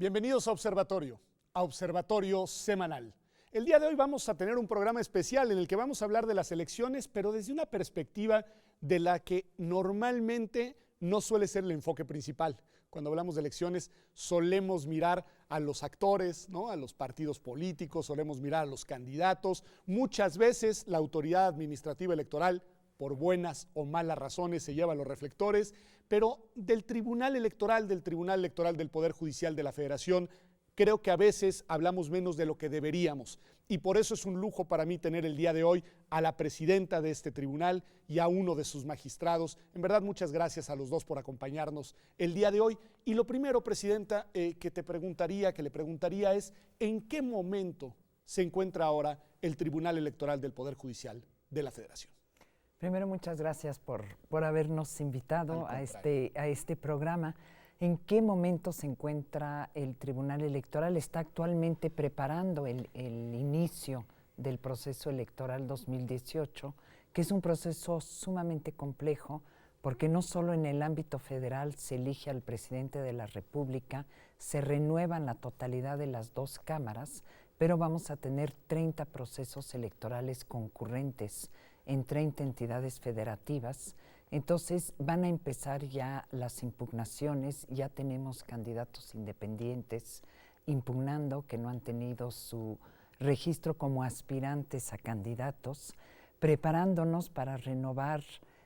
Bienvenidos a Observatorio Semanal. El día de hoy vamos a tener un programa especial en el que vamos a hablar de las elecciones, pero desde una perspectiva de la que normalmente no suele ser el enfoque principal. Cuando hablamos de elecciones solemos mirar a los actores, ¿no? A los partidos políticos, solemos mirar a los candidatos. Muchas veces la autoridad administrativa electoral, por buenas o malas razones, se lleva los reflectores, pero del Tribunal Electoral del Poder Judicial de la Federación, creo que a veces hablamos menos de lo que deberíamos. Y por eso es un lujo para mí tener el día de hoy a la presidenta de este tribunal y a uno de sus magistrados. En verdad, muchas gracias a los dos por acompañarnos el día de hoy. Y lo primero, presidenta, que le preguntaría es, ¿en qué momento se encuentra ahora el Tribunal Electoral del Poder Judicial de la Federación? Primero, muchas gracias por habernos invitado a este programa. ¿En qué momento se encuentra el Tribunal Electoral? Está actualmente preparando el inicio del proceso electoral 2018, que es un proceso sumamente complejo, porque no solo en el ámbito federal se elige al presidente de la República, se renuevan la totalidad de las dos cámaras, pero vamos a tener 30 procesos electorales concurrentes en 30 entidades federativas. Entonces van a empezar ya las impugnaciones, ya tenemos candidatos independientes impugnando que no han tenido su registro como aspirantes a candidatos, preparándonos para renovar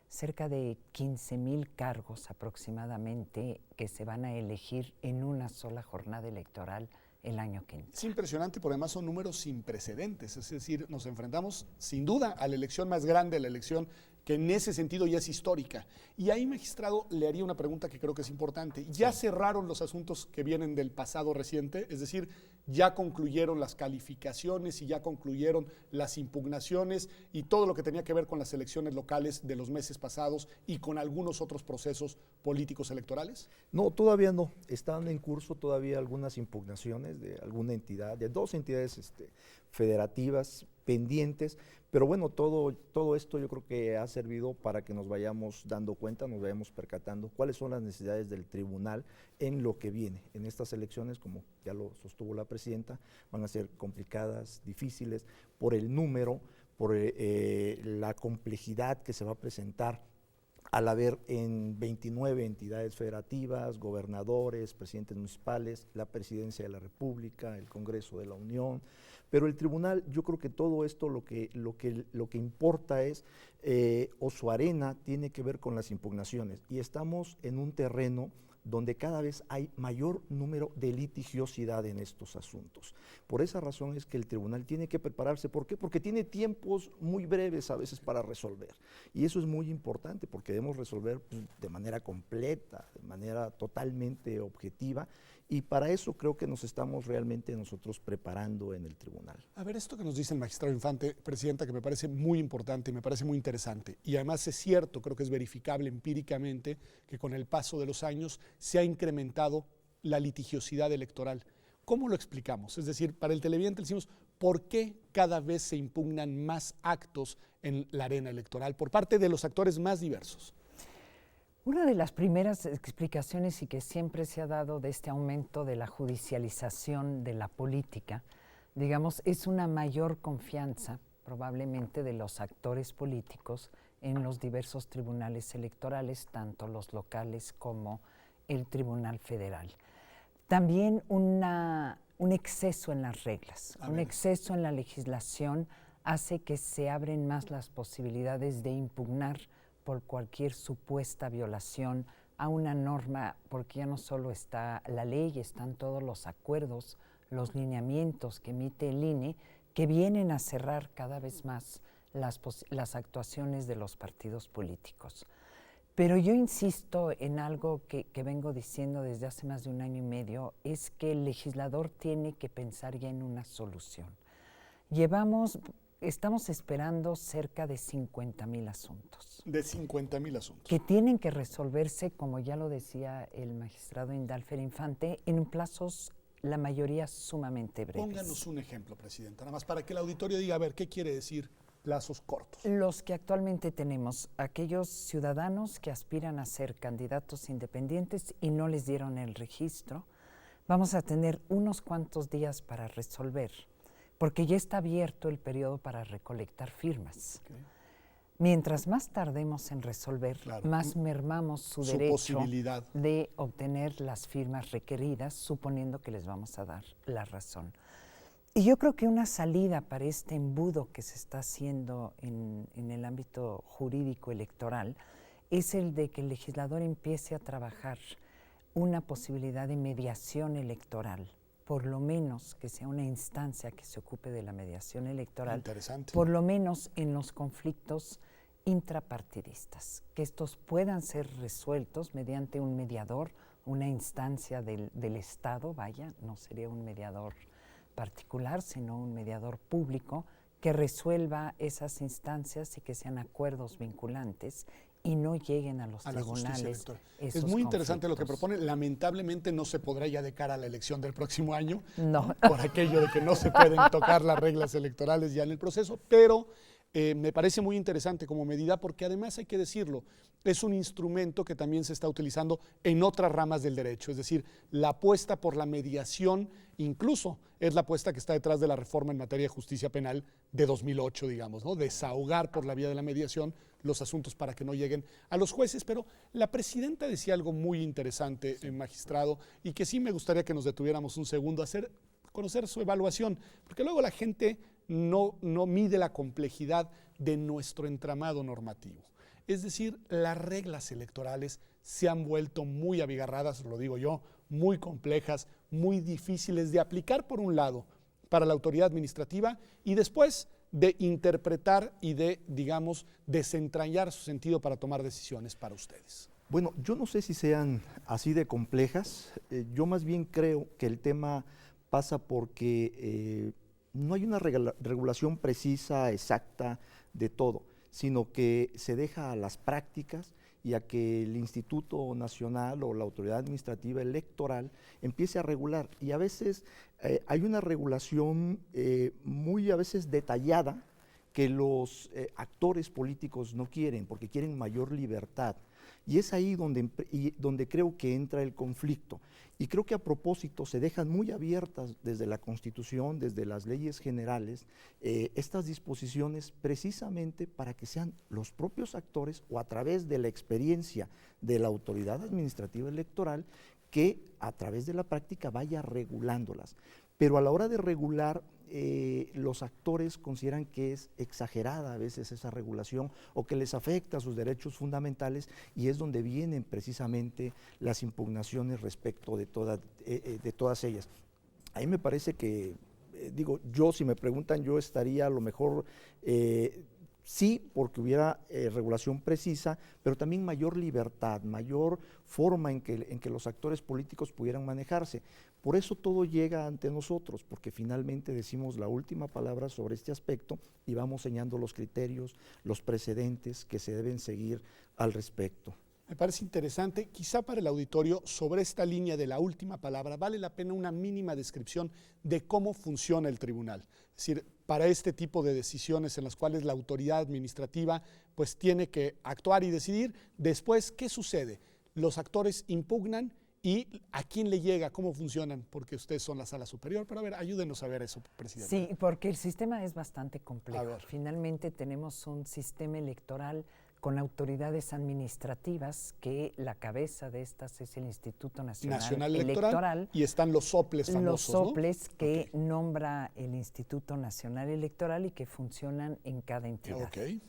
cerca de 15,000 cargos aproximadamente que se van a elegir en una sola jornada electoral el año que entra. Es impresionante, porque además son números sin precedentes, es decir, nos enfrentamos sin duda a la elección más grande, la elección que en ese sentido ya es histórica. Y ahí, magistrado, le haría una pregunta que creo que es importante. ¿Ya cerraron los asuntos que vienen del pasado reciente? Es decir, ¿ya concluyeron las calificaciones y ya concluyeron las impugnaciones y todo lo que tenía que ver con las elecciones locales de los meses pasados y con algunos otros procesos políticos electorales? No, todavía no. Están en curso todavía algunas impugnaciones de alguna entidad, de dos entidades federativas pendientes, pero bueno, todo esto yo creo que ha servido para que nos vayamos dando cuenta, nos vayamos percatando cuáles son las necesidades del tribunal en lo que viene. En estas elecciones, como ya lo sostuvo la presidenta, van a ser complicadas, difíciles, por el número, por la complejidad que se va a presentar al haber en 29 entidades federativas, gobernadores, presidentes municipales, la Presidencia de la República, el Congreso de la Unión, pero el tribunal, yo creo que todo esto lo que importa es, o su arena tiene que ver con las impugnaciones, y estamos en un terreno donde cada vez hay mayor número de litigiosidad en estos asuntos. Por esa razón es que el tribunal tiene que prepararse. ¿Por qué? Porque tiene tiempos muy breves a veces para resolver. Y eso es muy importante porque debemos resolver de manera completa, de manera totalmente objetiva. Y para eso creo que nos estamos realmente nosotros preparando en el tribunal. A ver, esto que nos dice el magistrado Infante, presidenta, que me parece muy importante y me parece muy interesante. Y además es cierto, creo que es verificable empíricamente que con el paso de los años se ha incrementado la litigiosidad electoral. ¿Cómo lo explicamos? Es decir, para el televidente le decimos, ¿por qué cada vez se impugnan más actos en la arena electoral por parte de los actores más diversos? Una de las primeras explicaciones y que siempre se ha dado de este aumento de la judicialización de la política, digamos, es una mayor confianza probablemente de los actores políticos en los diversos tribunales electorales, tanto los locales como el Tribunal Federal. También un exceso en las reglas, un exceso en la legislación hace que se abren más las posibilidades de impugnar por cualquier supuesta violación a una norma, porque ya no solo está la ley, están todos los acuerdos, los lineamientos que emite el INE, que vienen a cerrar cada vez más las actuaciones de los partidos políticos. Pero yo insisto en algo que vengo diciendo desde hace más de 1 año y medio, es que el legislador tiene que pensar ya en una solución. Estamos esperando cerca de 50,000 asuntos. De 50,000 asuntos. Que tienen que resolverse, como ya lo decía el magistrado Indalfer Infante, en plazos, la mayoría sumamente breves. Pónganos un ejemplo, presidenta, nada más para que el auditorio diga, a ver, ¿qué quiere decir plazos cortos? Los que actualmente tenemos, aquellos ciudadanos que aspiran a ser candidatos independientes y no les dieron el registro, vamos a tener unos cuantos días para resolver, porque ya está abierto el periodo para recolectar firmas. Okay. Mientras más tardemos en resolver, más mermamos su derecho posibilidad de obtener las firmas requeridas, suponiendo que les vamos a dar la razón. Y yo creo que una salida para este embudo que se está haciendo en el ámbito jurídico electoral es el de que el legislador empiece a trabajar una posibilidad de mediación electoral, por lo menos que sea una instancia que se ocupe de la mediación electoral, por lo menos en los conflictos intrapartidistas, que estos puedan ser resueltos mediante un mediador, una instancia del Estado, vaya, no sería un mediador particular, sino un mediador público que resuelva esas instancias y que sean acuerdos vinculantes y no lleguen a los tribunales. Es muy interesante lo que propone. Lamentablemente no se podrá ya de cara a la elección del próximo año, no. Por aquello de que no se pueden tocar las reglas electorales ya en el proceso, pero me parece muy interesante como medida porque además hay que decirlo, es un instrumento que también se está utilizando en otras ramas del derecho, es decir, la apuesta por la mediación incluso es la apuesta que está detrás de la reforma en materia de justicia penal de 2008, digamos, ¿no? Desahogar por la vía de la mediación los asuntos para que no lleguen a los jueces, pero la presidenta decía algo muy interesante, magistrado, y que sí me gustaría que nos detuviéramos un segundo a conocer su evaluación, porque luego la gente no mide la complejidad de nuestro entramado normativo. Es decir, las reglas electorales se han vuelto muy abigarradas, lo digo yo, muy complejas, muy difíciles de aplicar por un lado para la autoridad administrativa y después de interpretar y de, digamos, desentrañar su sentido para tomar decisiones para ustedes. Bueno, yo no sé si sean así de complejas, yo más bien creo que el tema pasa porque no hay una regulación precisa, exacta de todo, sino que se deja a las prácticas y a que el Instituto Nacional o la Autoridad Administrativa Electoral empiece a regular. Y a veces hay una regulación muy a veces detallada que los actores políticos no quieren, porque quieren mayor libertad. Y es ahí donde creo que entra el conflicto. Y creo que a propósito se dejan muy abiertas desde la Constitución, desde las leyes generales, estas disposiciones precisamente para que sean los propios actores o a través de la experiencia de la autoridad administrativa electoral que a través de la práctica vaya regulándolas. Pero a la hora de regular, los actores consideran que es exagerada a veces esa regulación o que les afecta a sus derechos fundamentales y es donde vienen precisamente las impugnaciones respecto de todas ellas. A mí me parece que, yo si me preguntan, yo estaría a lo mejor sí, porque hubiera regulación precisa, pero también mayor libertad, mayor forma en que los actores políticos pudieran manejarse. Por eso todo llega ante nosotros, porque finalmente decimos la última palabra sobre este aspecto y vamos señalando los criterios, los precedentes que se deben seguir al respecto. Me parece interesante, quizá para el auditorio, sobre esta línea de la última palabra, vale la pena una mínima descripción de cómo funciona el tribunal. Es decir, para este tipo de decisiones en las cuales la autoridad administrativa pues tiene que actuar y decidir, después, ¿qué sucede? Los actores impugnan y ¿a quién le llega? ¿Cómo funcionan? Porque ustedes son la sala superior, pero a ver, ayúdenos a ver eso, presidente. Sí, porque el sistema es bastante complejo. Finalmente tenemos un sistema electoral con autoridades administrativas que la cabeza de estas es el Instituto Nacional Electoral y están los soples famosos, los soples, ¿no? Que nombra el Instituto Nacional Electoral y que funcionan en cada entidad. Okay.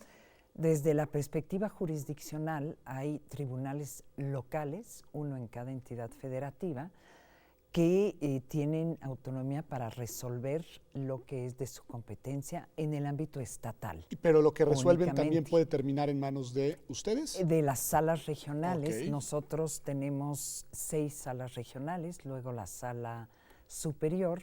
Desde la perspectiva jurisdiccional hay tribunales locales, uno en cada entidad federativa, que tienen autonomía para resolver lo que es de su competencia en el ámbito estatal. Pero lo que resuelven también puede terminar en manos de ustedes. De las salas regionales. Okay. Nosotros tenemos 6 salas regionales, luego la sala superior.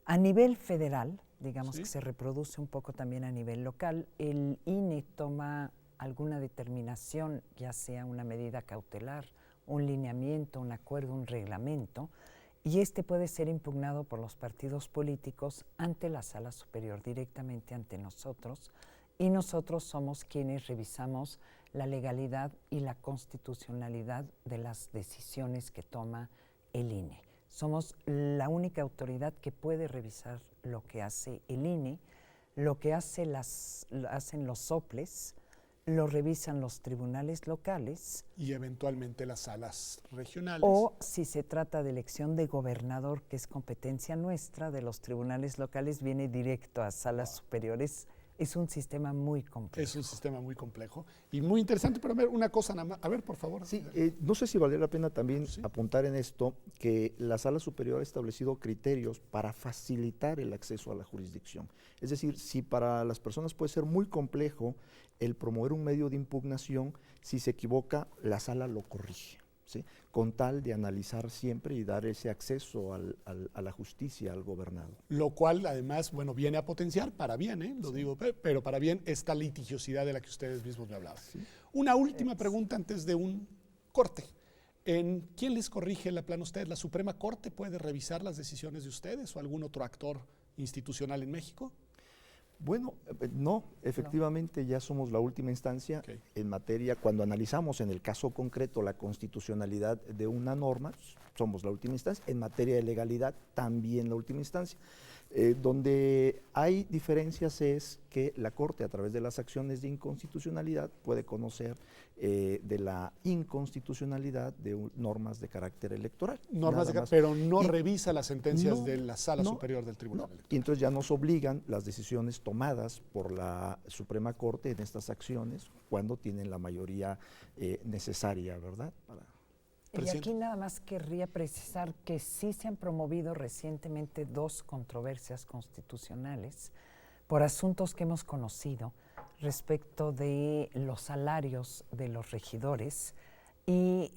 A nivel federal, digamos que se reproduce un poco también a nivel local, el INE toma alguna determinación, ya sea una medida cautelar, un lineamiento, un acuerdo, un reglamento, y este puede ser impugnado por los partidos políticos ante la sala superior, directamente ante nosotros, y nosotros somos quienes revisamos la legalidad y la constitucionalidad de las decisiones que toma el INE. Somos la única autoridad que puede revisar lo que hace el INE, lo que hacen los soples, lo revisan los tribunales locales. Y eventualmente las salas regionales. O si se trata de elección de gobernador, que es competencia nuestra, de los tribunales locales, viene directo a salas superiores. Es un sistema muy complejo. Es un sistema muy complejo y muy interesante, pero a ver, una cosa nada más. A ver, por favor. Sí, no sé si valdría la pena también apuntar en esto que la Sala Superior ha establecido criterios para facilitar el acceso a la jurisdicción. Es decir, si para las personas puede ser muy complejo el promover un medio de impugnación, si se equivoca, la sala lo corrige, ¿sí? Con tal de analizar siempre y dar ese acceso a la justicia al gobernado. Lo cual, además, bueno, viene a potenciar para bien, lo digo, pero para bien esta litigiosidad de la que ustedes mismos me hablaban. Sí. Una última pregunta antes de un corte. ¿En quién les corrige la plana ustedes? ¿La Suprema Corte puede revisar las decisiones de ustedes o algún otro actor institucional en México? Bueno, no, efectivamente ya somos la última instancia en materia, cuando analizamos en el caso concreto la constitucionalidad de una norma, somos la última instancia, en materia de legalidad también la última instancia. Donde hay diferencias es que la Corte, a través de las acciones de inconstitucionalidad, puede conocer de la inconstitucionalidad de normas de carácter electoral. Normas pero no revisa las sentencias de la Sala Superior del Tribunal Electoral. Y entonces ya nos obligan las decisiones tomadas por la Suprema Corte en estas acciones cuando tienen la mayoría necesaria, ¿verdad? Y aquí nada más querría precisar que sí se han promovido recientemente 2 controversias constitucionales por asuntos que hemos conocido respecto de los salarios de los regidores y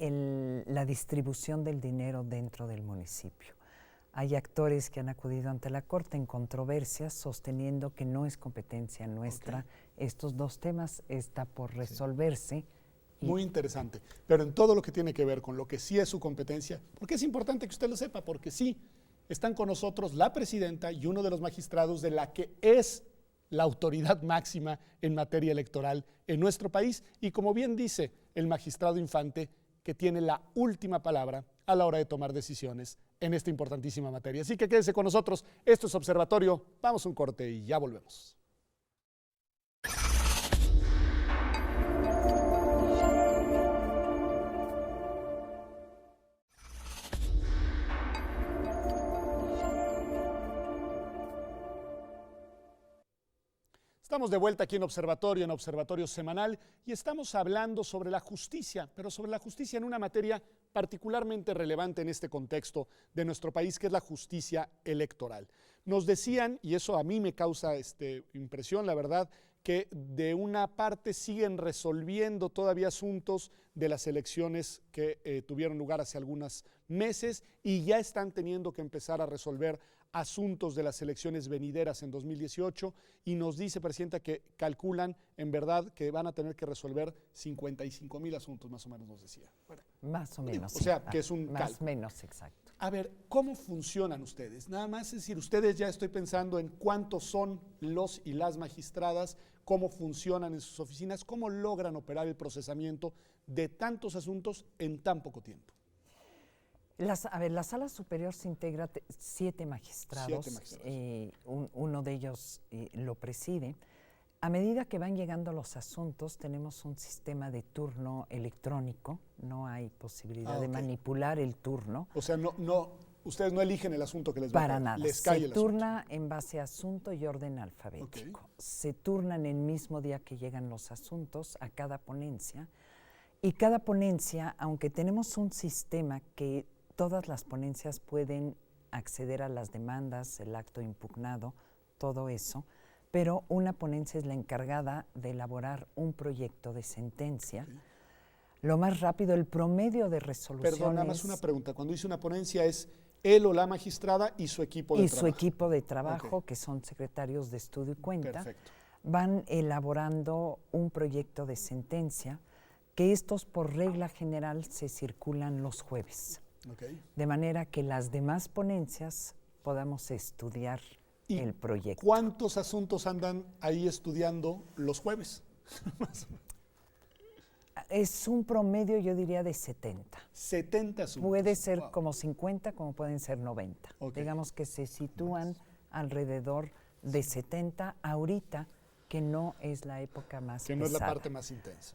la distribución del dinero dentro del municipio. Hay actores que han acudido ante la Corte en controversias sosteniendo que no es competencia nuestra. Estos 2 temas está por resolverse. Muy interesante, pero en todo lo que tiene que ver con lo que sí es su competencia, porque es importante que usted lo sepa, porque sí, están con nosotros la presidenta y uno de los magistrados de la que es la autoridad máxima en materia electoral en nuestro país y como bien dice el magistrado Infante, que tiene la última palabra a la hora de tomar decisiones en esta importantísima materia. Así que quédese con nosotros, esto es Observatorio, vamos a un corte y ya volvemos. Estamos de vuelta aquí en Observatorio Semanal, y estamos hablando sobre la justicia, pero sobre la justicia en una materia particularmente relevante en este contexto de nuestro país, que es la justicia electoral. Nos decían, y eso a mí me causa impresión, la verdad, que de una parte siguen resolviendo todavía asuntos de las elecciones que tuvieron lugar hace algunos meses y ya están teniendo que empezar a resolver asuntos de las elecciones venideras en 2018 y nos dice, Presidenta, que calculan en verdad que van a tener que resolver 55,000 asuntos, más o menos nos decía. Bueno, más o menos. O sea, que es un más o menos, exacto. A ver, ¿cómo funcionan ustedes? Nada más, es decir, ustedes ya estoy pensando en cuántos son los y las magistradas, cómo funcionan en sus oficinas, cómo logran operar el procesamiento de tantos asuntos en tan poco tiempo. La Sala Superior se integra 7 magistrados, uno de ellos lo preside. A medida que van llegando los asuntos, tenemos un sistema de turno electrónico, no hay posibilidad de manipular el turno. O sea, ustedes no eligen el asunto que les va a caer. Para nada, les cae se el turna asunto en base a asunto y orden alfabético. Se turnan el mismo día que llegan los asuntos a cada ponencia, y cada ponencia, aunque tenemos un sistema que todas las ponencias pueden acceder a las demandas, el acto impugnado, todo eso, pero una ponencia es la encargada de elaborar un proyecto de sentencia. Lo más rápido, el promedio de resoluciones... Perdón, nada más una pregunta. Cuando dice una ponencia es él o la magistrada y su equipo de trabajo. Y su equipo de trabajo, que son secretarios de estudio y cuenta. Perfecto. Van elaborando un proyecto de sentencia, que estos por regla general se circulan los jueves. De manera que las demás ponencias podamos estudiar el proyecto. ¿Cuántos asuntos andan ahí estudiando los jueves? Es un promedio, yo diría, de 70. 70 asuntos. Puede ser Wow. como 50, como pueden ser 90. Ok. Digamos que se sitúan alrededor de 70 ahorita, que no es la época más Que no es la pesada. parte más intensa.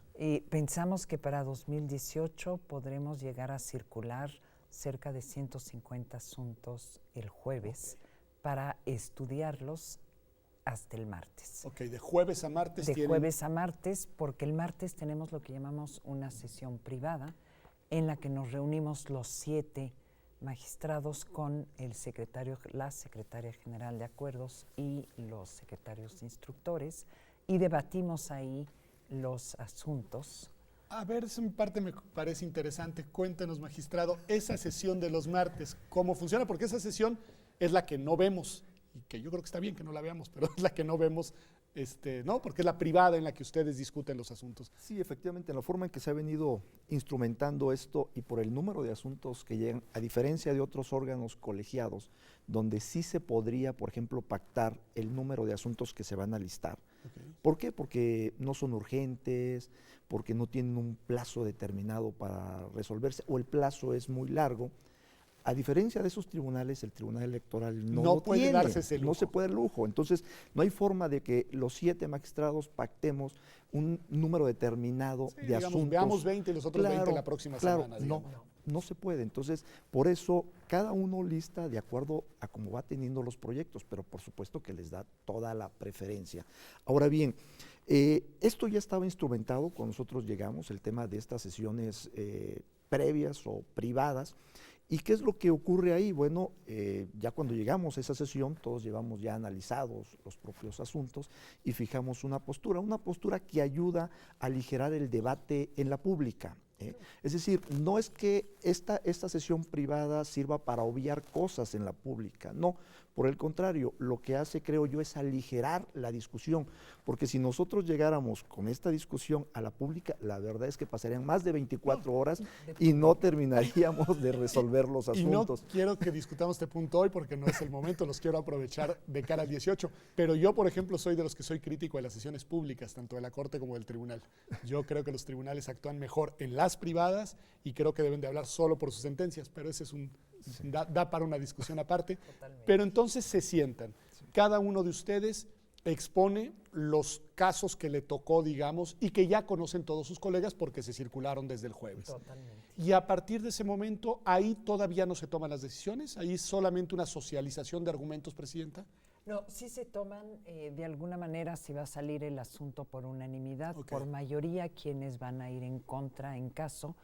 Pensamos que para 2018 podremos llegar a circular cerca de 150 asuntos el jueves para estudiarlos hasta el martes. Ok, de jueves a martes De tienen... jueves a martes, porque el martes tenemos lo que llamamos una sesión privada en la que nos reunimos los 7 magistrados con el secretario, la secretaria general de acuerdos y los secretarios instructores y debatimos ahí los asuntos. A ver, esa parte me parece interesante. Cuéntanos, magistrado, esa sesión de los martes, ¿cómo funciona? Porque esa sesión es la que no vemos, y que yo creo que está bien que no la veamos, pero es la que no vemos, ¿no? Porque es la privada en la que ustedes discuten los asuntos. Sí, efectivamente, en la forma en que se ha venido instrumentando esto y por el número de asuntos que llegan, a diferencia de otros órganos colegiados, donde sí se podría, por ejemplo, pactar el número de asuntos que se van a listar. Okay. ¿Por qué? Porque no son urgentes, porque no tienen un plazo determinado para resolverse, o el plazo es muy largo. A diferencia de esos tribunales, el Tribunal Electoral no lo puede tiene, darse ese lujo. no se puede el lujo. Entonces, no hay forma de que los 7 magistrados pactemos un número determinado Sí, de digamos, asuntos. veamos 20 y los otros 20 la próxima semana. No, no se puede. Entonces, por eso cada uno lista de acuerdo a cómo va teniendo los proyectos, pero por supuesto que les da toda la preferencia. Ahora bien, esto ya estaba instrumentado cuando nosotros llegamos, el tema de estas sesiones previas o privadas. ¿Y qué es lo que ocurre ahí? Bueno, ya cuando llegamos a esa sesión, todos llevamos ya analizados los propios asuntos y fijamos una postura que ayuda a aligerar el debate en la pública. Es decir, no es que esta sesión privada sirva para obviar cosas en la pública, no, por el contrario, lo que hace, creo yo, es aligerar la discusión, porque si nosotros llegáramos con esta discusión a la pública, la verdad es que pasarían más de 24 horas y no terminaríamos de resolver los asuntos. Y no quiero que discutamos este punto hoy porque no es el momento, los quiero aprovechar de cara al 18, pero yo, por ejemplo, soy de los que soy crítico de las sesiones públicas, tanto de la Corte como del Tribunal. Yo creo que los tribunales actúan mejor en las privadas y creo que deben de hablar solo por sus sentencias, pero ese es da para una discusión aparte. Totalmente. Pero entonces se sientan. Cada uno de ustedes expone los casos que le tocó, digamos, y que ya conocen todos sus colegas porque se circularon desde el jueves. Totalmente. Y a partir de ese momento, ahí todavía no se toman las decisiones, ahí es solamente una socialización de argumentos, Presidenta. No, sí se toman de alguna manera si va a salir el asunto por unanimidad, Ok. por mayoría quienes van a ir en contra en caso,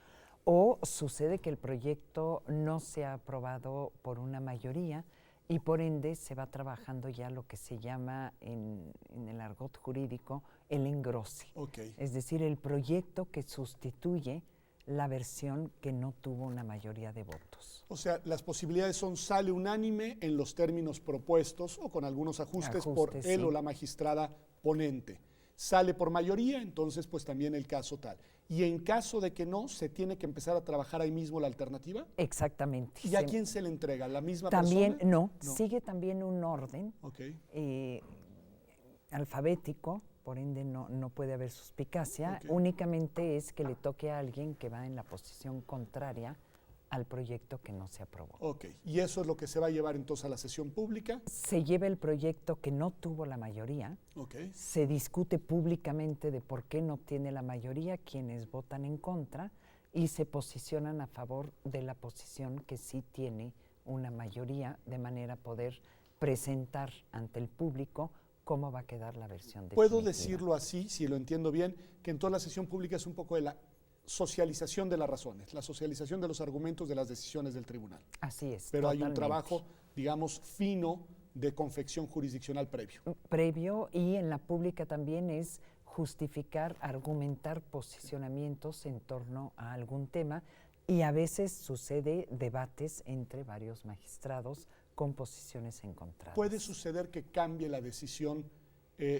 o sucede que el proyecto no se ha aprobado por una mayoría y por ende se va trabajando ya lo que se llama en el argot jurídico el engrose. Okay. Es decir, el proyecto que sustituye la versión que no tuvo una mayoría de votos. O sea, las posibilidades son sale unánime en los términos propuestos o con algunos ajustes por él sí. o la magistrada ponente. Sale por mayoría, entonces pues también el caso tal. Y en caso de que no, ¿se tiene que empezar a trabajar ahí mismo la alternativa? Exactamente. ¿Y a quién se le entrega? ¿La misma también, persona? No, sigue también un orden Okay. alfabético, por ende no puede haber suspicacia, Ok. únicamente es que le toque a alguien que va en la posición contraria al proyecto que no se aprobó. Ok, y eso es lo que se va a llevar entonces a la sesión pública. Se lleva el proyecto que no tuvo la mayoría, Ok. se discute públicamente de por qué no tiene la mayoría, quienes votan en contra, y se posicionan a favor de la posición que sí tiene una mayoría, de manera a poder presentar ante el público cómo va a quedar la versión definitiva. Puedo decirlo así, si lo entiendo bien, que en toda la sesión pública es un poco de la socialización de las razones, la socialización de los argumentos de las decisiones del tribunal. Así es. Pero hay un totalmente. trabajo, digamos, fino de confección jurisdiccional previo. Previo, y en la pública también es justificar, argumentar posicionamientos en torno a algún tema, y a veces sucede debates entre varios magistrados con posiciones encontradas. Puede suceder que cambie la decisión,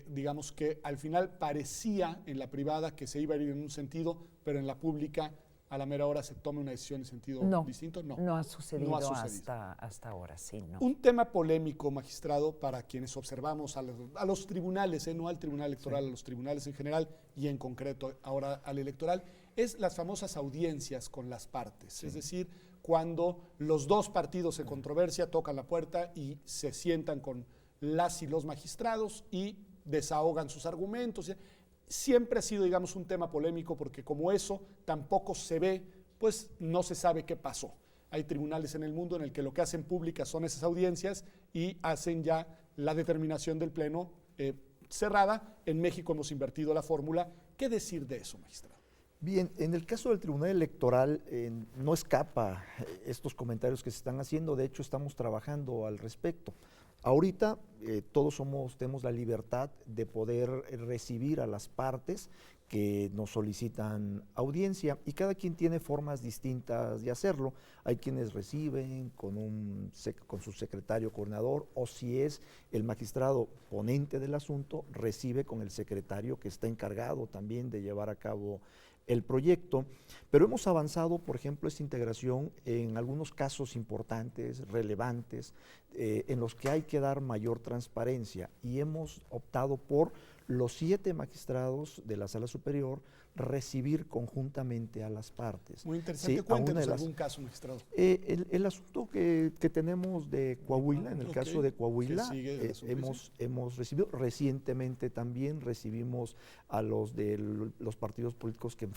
digamos que al final parecía en la privada que se iba a ir en un sentido, pero en la pública a la mera hora se tome una decisión en sentido distinto? No ha sucedido, No ha sucedido. Hasta ahora, sí, no. Un tema polémico, magistrado, para quienes observamos a los tribunales, no al Tribunal Electoral, a los tribunales en general y en concreto ahora al electoral, es las famosas audiencias con las partes. Es decir, cuando los dos partidos en controversia tocan la puerta y se sientan con las y los magistrados y desahogan sus argumentos. Siempre ha sido, digamos, un tema polémico porque como eso tampoco se ve, pues no se sabe qué pasó. Hay tribunales en el mundo en el que lo que hacen públicas son esas audiencias y hacen ya la determinación del pleno cerrada. En México hemos invertido la fórmula. ¿Qué decir de eso, magistrado? Bien, en el caso del Tribunal Electoral no escapa estos comentarios que se están haciendo, de hecho estamos trabajando al respecto. Ahorita todos tenemos la libertad de poder recibir a las partes que nos solicitan audiencia y cada quien tiene formas distintas de hacerlo. Hay quienes reciben con su secretario coordinador o si es el magistrado ponente del asunto, recibe con el secretario que está encargado también de llevar a cabo el proyecto, pero hemos avanzado, por ejemplo, esta integración en algunos casos importantes, relevantes, en los que hay que dar mayor transparencia y hemos optado por los 7 magistrados de la Sala Superior recibir conjuntamente a las partes. Muy interesante, cuéntenos algún caso, magistrado. El asunto que tenemos de Coahuila, en el caso de Coahuila, hemos recibido recientemente también, recibimos a los de los partidos políticos que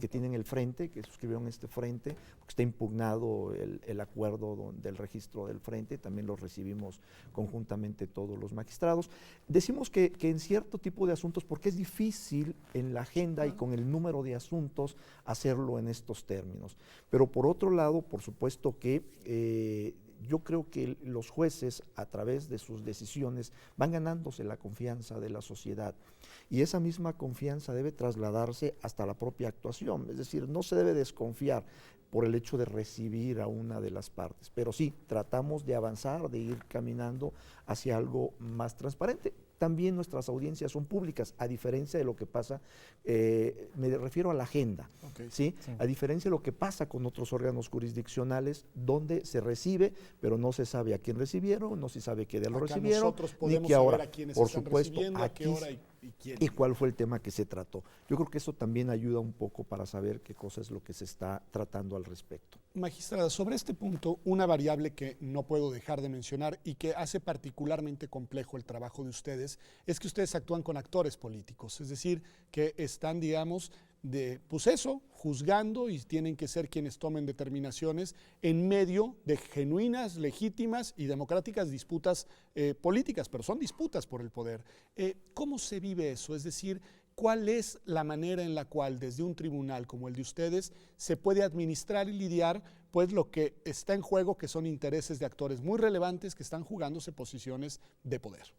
tienen el frente, que suscribieron este frente, porque está impugnado el acuerdo del registro del frente, también los recibimos conjuntamente todos los magistrados. Decimos que en cierto tipo de asuntos, porque es difícil en la agenda y con el número de asuntos hacerlo en estos términos. Pero por otro lado, por supuesto que yo creo que los jueces, a través de sus decisiones, van ganándose la confianza de la sociedad. Y esa misma confianza debe trasladarse hasta la propia actuación. Es decir, no se debe desconfiar por el hecho de recibir a una de las partes. Pero sí, tratamos de avanzar, de ir caminando hacia algo más transparente. También nuestras audiencias son públicas, a diferencia de lo que pasa, me refiero a la agenda, ¿sí? A diferencia de lo que pasa con otros órganos jurisdiccionales, donde se recibe, pero no se sabe a quién recibieron, no se sabe qué día lo recibieron, ni qué hora, por supuesto, aquí, y cuál fue el tema que se trató. Yo creo que eso también ayuda un poco para saber qué cosa es lo que se está tratando al respecto. Magistrada, sobre este punto, una variable que no puedo dejar de mencionar y que hace particularmente complejo el trabajo de ustedes es que ustedes actúan con actores políticos, es decir, que están, digamos, pues eso, juzgando y tienen que ser quienes tomen determinaciones en medio de genuinas, legítimas y democráticas disputas políticas, pero son disputas por el poder. ¿Cómo se vive eso? Es decir, ¿cuál es la manera en la cual desde un tribunal como el de ustedes se puede administrar y lidiar pues lo que está en juego, que son intereses de actores muy relevantes que están jugándose posiciones de poder?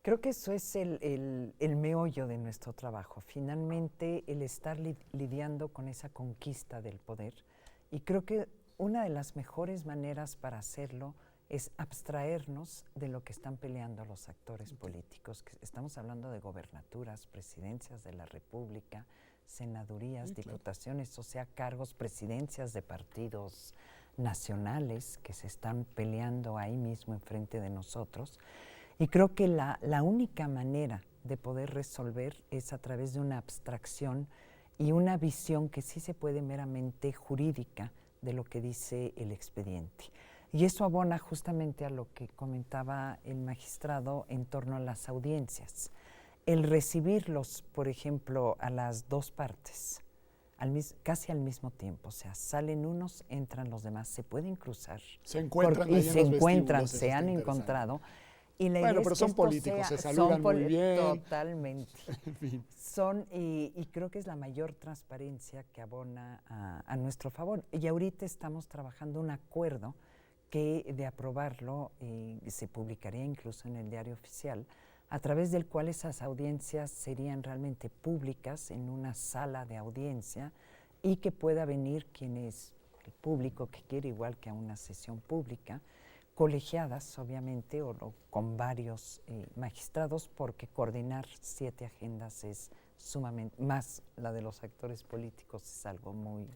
Creo que eso es el meollo de nuestro trabajo, finalmente el estar lidiando con esa conquista del poder, y creo que una de las mejores maneras para hacerlo es abstraernos de lo que están peleando los actores políticos. Estamos hablando de gobernaturas, presidencias de la República, senadurías, diputaciones, o sea, cargos, presidencias de partidos nacionales que se están peleando ahí mismo enfrente de nosotros. Y creo que la única manera de poder resolver es a través de una abstracción y una visión que sí se puede meramente jurídica de lo que dice el expediente. Y eso abona justamente a lo que comentaba el magistrado en torno a las audiencias. El recibirlos, por ejemplo, a las dos partes, casi al mismo tiempo, o sea, salen unos, entran los demás, se pueden cruzar. Se encuentran y se encuentran, se han encontrado. Y la bueno, pero son políticos, se saludan muy bien. Totalmente. En fin. Y creo que es la mayor transparencia que abona a nuestro favor. Y ahorita estamos trabajando un acuerdo que de aprobarlo se publicaría incluso en el Diario Oficial, a través del cual esas audiencias serían realmente públicas en una sala de audiencia y que pueda venir el público que quiere, igual que a una sesión pública, colegiadas, obviamente, o con varios magistrados, porque coordinar 7 agendas es sumamente, más la de los actores políticos, es algo muy,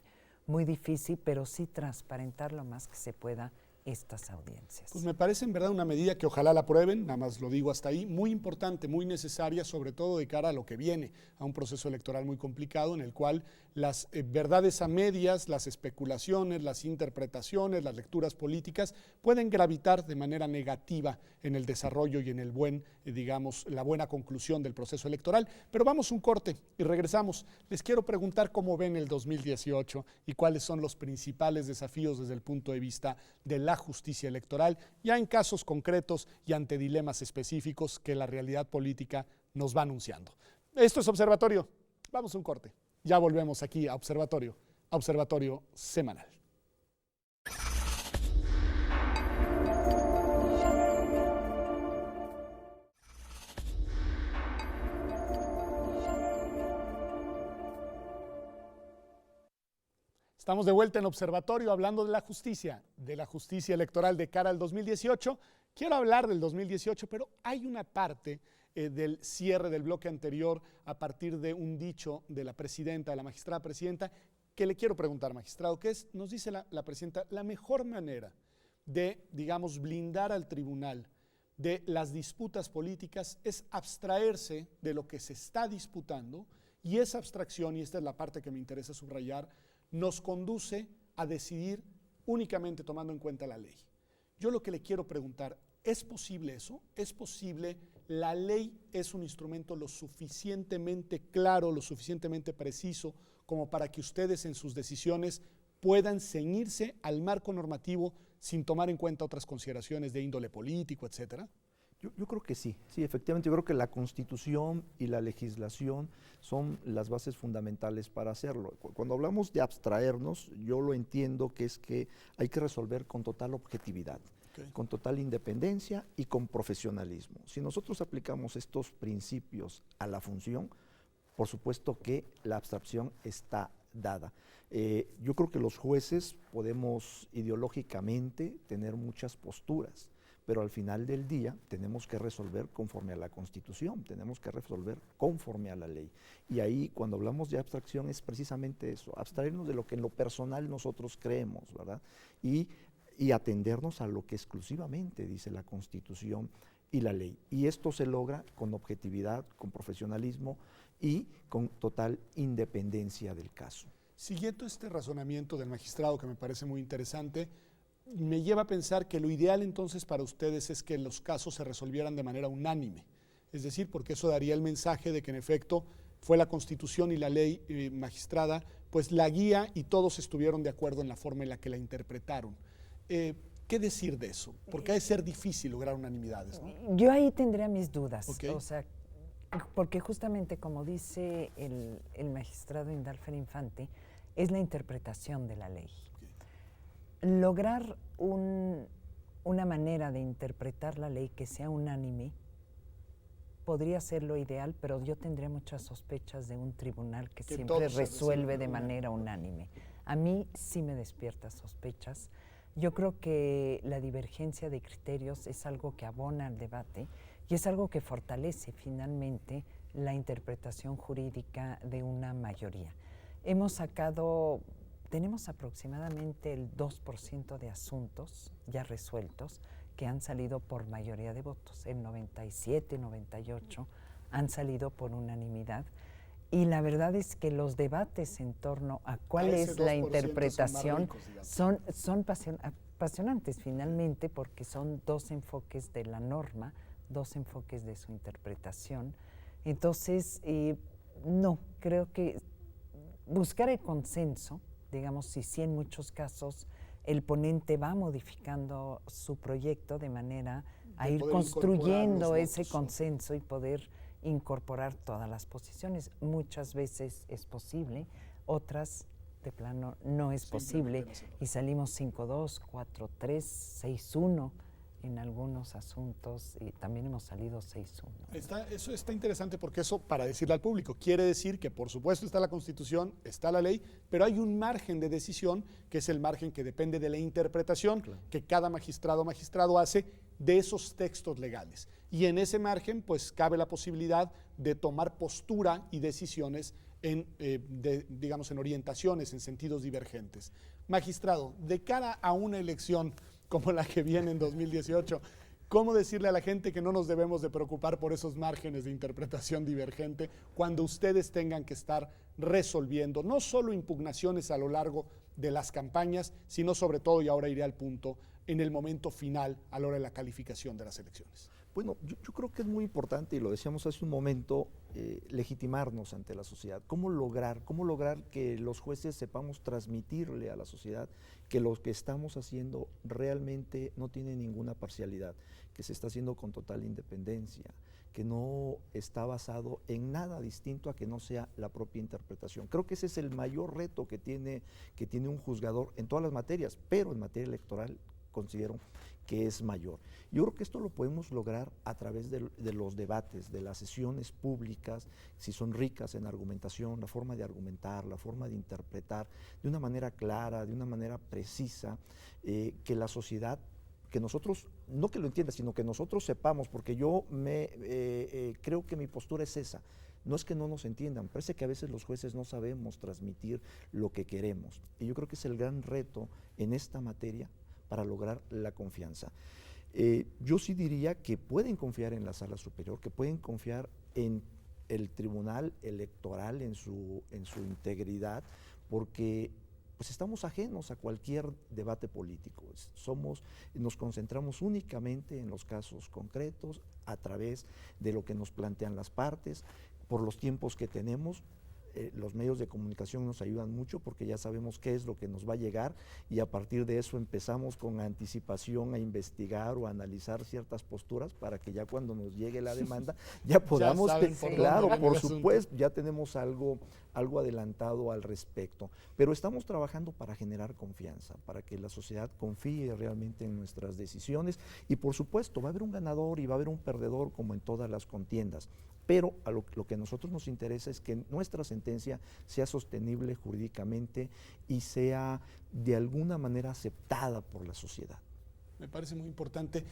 muy difícil, pero sí transparentar lo más que se pueda estas audiencias. Pues me parece en verdad una medida que ojalá la aprueben, nada más lo digo hasta ahí, muy importante, muy necesaria, sobre todo de cara a lo que viene, a un proceso electoral muy complicado en el cual las verdades a medias, las especulaciones, las interpretaciones, las lecturas políticas pueden gravitar de manera negativa en el desarrollo y en el buen, digamos, la buena conclusión del proceso electoral. Pero vamos un corte y regresamos. Les quiero preguntar cómo ven el 2018 y cuáles son los principales desafíos desde el punto de vista de la justicia electoral, ya en casos concretos y ante dilemas específicos que la realidad política nos va anunciando. Esto es Observatorio. Vamos a un corte. Ya volvemos aquí a Observatorio Semanal. Estamos de vuelta en Observatorio hablando de la justicia electoral de cara al 2018. Quiero hablar del 2018, pero hay una parte del cierre del bloque anterior a partir de un dicho de la presidenta, de la magistrada presidenta, que le quiero preguntar, magistrado, que es, nos dice la presidenta, la mejor manera de, digamos, blindar al tribunal de las disputas políticas es abstraerse de lo que se está disputando, y esa abstracción, y esta es la parte que me interesa subrayar, nos conduce a decidir únicamente tomando en cuenta la ley. Yo lo que le quiero preguntar, ¿es posible eso? ¿Es posible? ¿La ley es un instrumento lo suficientemente claro, lo suficientemente preciso como para que ustedes en sus decisiones puedan ceñirse al marco normativo sin tomar en cuenta otras consideraciones de índole político, etcétera? Yo creo que sí, efectivamente, yo creo que la Constitución y la legislación son las bases fundamentales para hacerlo. Cuando hablamos de abstraernos, yo lo entiendo que es que hay que resolver con total objetividad, con total independencia y con profesionalismo. Si nosotros aplicamos estos principios a la función, por supuesto que la abstracción está dada. Yo creo que los jueces podemos ideológicamente tener muchas posturas, pero al final del día tenemos que resolver conforme a la Constitución, tenemos que resolver conforme a la ley. Y ahí, cuando hablamos de abstracción, es precisamente eso, abstraernos de lo que en lo personal nosotros creemos, ¿verdad? Y atendernos a lo que exclusivamente dice la Constitución y la ley. Y esto se logra con objetividad, con profesionalismo y con total independencia del caso. Siguiendo este razonamiento del magistrado, que me parece muy interesante, me lleva a pensar que lo ideal entonces para ustedes es que los casos se resolvieran de manera unánime, es decir, porque eso daría el mensaje de que en efecto fue la Constitución y la ley magistrada, pues la guía y todos estuvieron de acuerdo en la forma en la que la interpretaron. ¿Qué decir de eso? Porque ha de ser difícil lograr unanimidades, ¿no? Yo ahí tendría mis dudas, Okay. o sea, porque justamente como dice el magistrado Indalfer Infante, es la interpretación de la ley. Lograr una manera de interpretar la ley que sea unánime podría ser lo ideal, pero yo tendría muchas sospechas de un tribunal que siempre resuelve de manera unánime. A mí sí me despierta sospechas. Yo creo que la divergencia de criterios es algo que abona al debate y es algo que fortalece finalmente la interpretación jurídica de una mayoría. Tenemos aproximadamente el 2% de asuntos ya resueltos que han salido por mayoría de votos. El 97, 98 han salido por unanimidad. Y la verdad es que los debates en torno a cuál es la interpretación son apasionantes finalmente, porque son dos enfoques de la norma, dos enfoques de su interpretación. Entonces, no, creo que buscar el consenso, digamos, si en muchos casos el ponente va modificando su proyecto de manera a ir construyendo ese consenso y poder incorporar todas las posiciones. Muchas veces es posible, otras de plano no es posible y salimos 5-2, 4-3, 6-1 en algunos asuntos y también hemos salido 6-1. Eso está interesante porque eso, para decirle al público, quiere decir que por supuesto está la Constitución, está la ley, pero hay un margen de decisión que es el margen que depende de la interpretación que cada magistrado o magistrado hace de esos textos legales. Y en ese margen pues cabe la posibilidad de tomar postura y decisiones digamos en orientaciones, en sentidos divergentes. Magistrado, de cara a una elección como la que viene en 2018, ¿cómo decirle a la gente que no nos debemos de preocupar por esos márgenes de interpretación divergente cuando ustedes tengan que estar resolviendo no solo impugnaciones a lo largo de las campañas, sino sobre todo, y ahora iré al punto, en el momento final a la hora de la calificación de las elecciones? Bueno, yo creo que es muy importante, y lo decíamos hace un momento, legitimarnos ante la sociedad. ¿Cómo lograr que los jueces sepamos transmitirle a la sociedad que lo que estamos haciendo realmente no tiene ninguna parcialidad, que se está haciendo con total independencia, que no está basado en nada distinto a que no sea la propia interpretación? Creo que ese es el mayor reto que tiene un juzgador en todas las materias, pero en materia electoral considero que es mayor. Yo creo que esto lo podemos lograr a través de los debates, de las sesiones públicas, si son ricas en argumentación, la forma de argumentar, la forma de interpretar de una manera clara, de una manera precisa, que la sociedad, que nosotros, no que lo entienda, sino que nosotros sepamos, porque yo creo que mi postura es esa. No es que no nos entiendan, parece que a veces los jueces no sabemos transmitir lo que queremos. Y yo creo que es el gran reto en esta materia para lograr la confianza. Yo sí diría que pueden confiar en la Sala Superior, que pueden confiar en el Tribunal Electoral, en su integridad, porque pues estamos ajenos a cualquier debate político. Nos concentramos únicamente en los casos concretos, a través de lo que nos plantean las partes, por los tiempos que tenemos. Los medios de comunicación nos ayudan mucho porque ya sabemos qué es lo que nos va a llegar y a partir de eso empezamos con anticipación a investigar o a analizar ciertas posturas para que ya cuando nos llegue la demanda ya podamos, claro, por supuesto, ya tenemos algo adelantado al respecto. Pero estamos trabajando para generar confianza, para que la sociedad confíe realmente en nuestras decisiones y por supuesto va a haber un ganador y va a haber un perdedor como en todas las contiendas. Pero a lo que a nosotros nos interesa es que nuestra sentencia sea sostenible jurídicamente y sea de alguna manera aceptada por la sociedad. Me parece muy importante.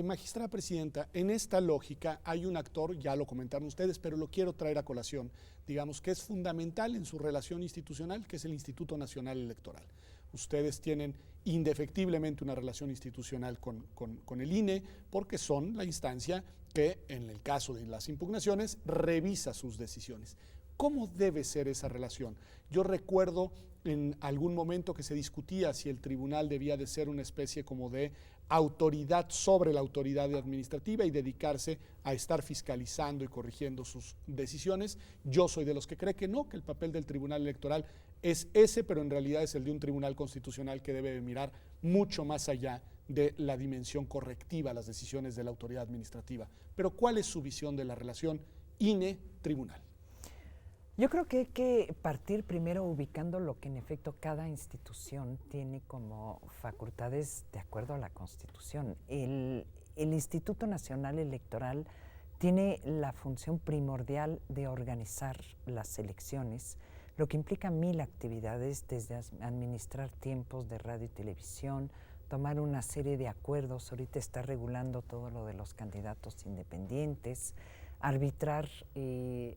Magistrada Presidenta, en esta lógica hay un actor, ya lo comentaron ustedes, pero lo quiero traer a colación, digamos que es fundamental en su relación institucional, que es el Instituto Nacional Electoral. Ustedes tienen indefectiblemente una relación institucional con el INE, porque son la instancia que, en el caso de las impugnaciones, revisa sus decisiones. ¿Cómo debe ser esa relación? Yo recuerdo en algún momento que se discutía si el tribunal debía de ser una especie como de autoridad sobre la autoridad administrativa y dedicarse a estar fiscalizando y corrigiendo sus decisiones. Yo soy de los que cree que no, que el papel del Tribunal Electoral es ese, pero en realidad es el de un tribunal constitucional que debe de mirar mucho más allá de la dimensión correctiva a las decisiones de la autoridad administrativa. Pero ¿cuál es su visión de la relación INE-tribunal? Yo creo que hay que partir primero ubicando lo que en efecto cada institución tiene como facultades de acuerdo a la Constitución. El Instituto Nacional Electoral tiene la función primordial de organizar las elecciones, lo que implica 1000 actividades, desde administrar tiempos de radio y televisión, tomar una serie de acuerdos, ahorita está regulando todo lo de los candidatos independientes, arbitrar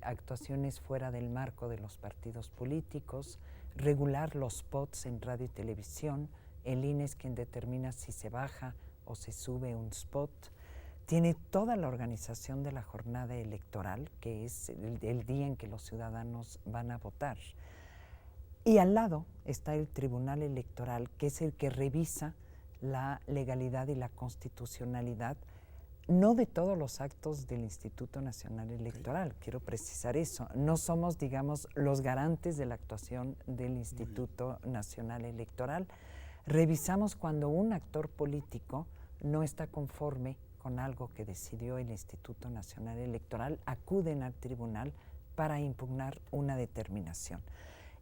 actuaciones fuera del marco de los partidos políticos, regular los spots en radio y televisión. El INE es quien determina si se baja o se sube un spot. Tiene toda la organización de la jornada electoral, que es el día en que los ciudadanos van a votar. Y al lado está el Tribunal Electoral, que es el que revisa la legalidad y la constitucionalidad, no de todos los actos del Instituto Nacional Electoral, quiero precisar eso. No somos, digamos, los garantes de la actuación del Instituto Nacional Electoral. Revisamos cuando un actor político no está conforme con algo que decidió el Instituto Nacional Electoral, acuden al tribunal para impugnar una determinación.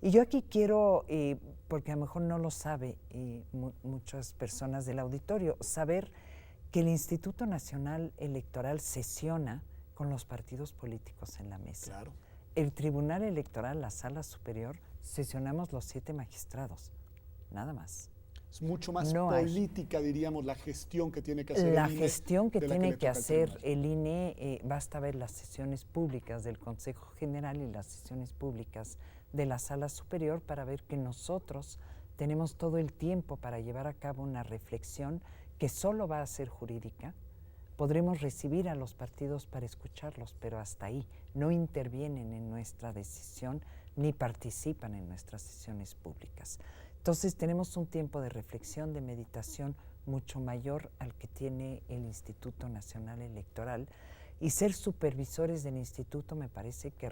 Y yo aquí quiero, porque a lo mejor no lo sabe muchas personas del auditorio, saber que el Instituto Nacional Electoral sesiona con los partidos políticos en la mesa. Claro. El Tribunal Electoral, la Sala Superior, sesionamos los 7 magistrados, nada más. Es mucho más No política, diríamos, la gestión que tiene que hacer La el INE. gestión que de la tiene le que toca al hacer tribunal. el INE, basta ver las sesiones públicas del Consejo General y las sesiones públicas de la Sala Superior para ver que nosotros tenemos todo el tiempo para llevar a cabo una reflexión que solo va a ser jurídica. Podremos recibir a los partidos para escucharlos, pero hasta ahí no intervienen en nuestra decisión ni participan en nuestras sesiones públicas. Entonces tenemos un tiempo de reflexión, de meditación mucho mayor al que tiene el Instituto Nacional Electoral, y ser supervisores del instituto me parece que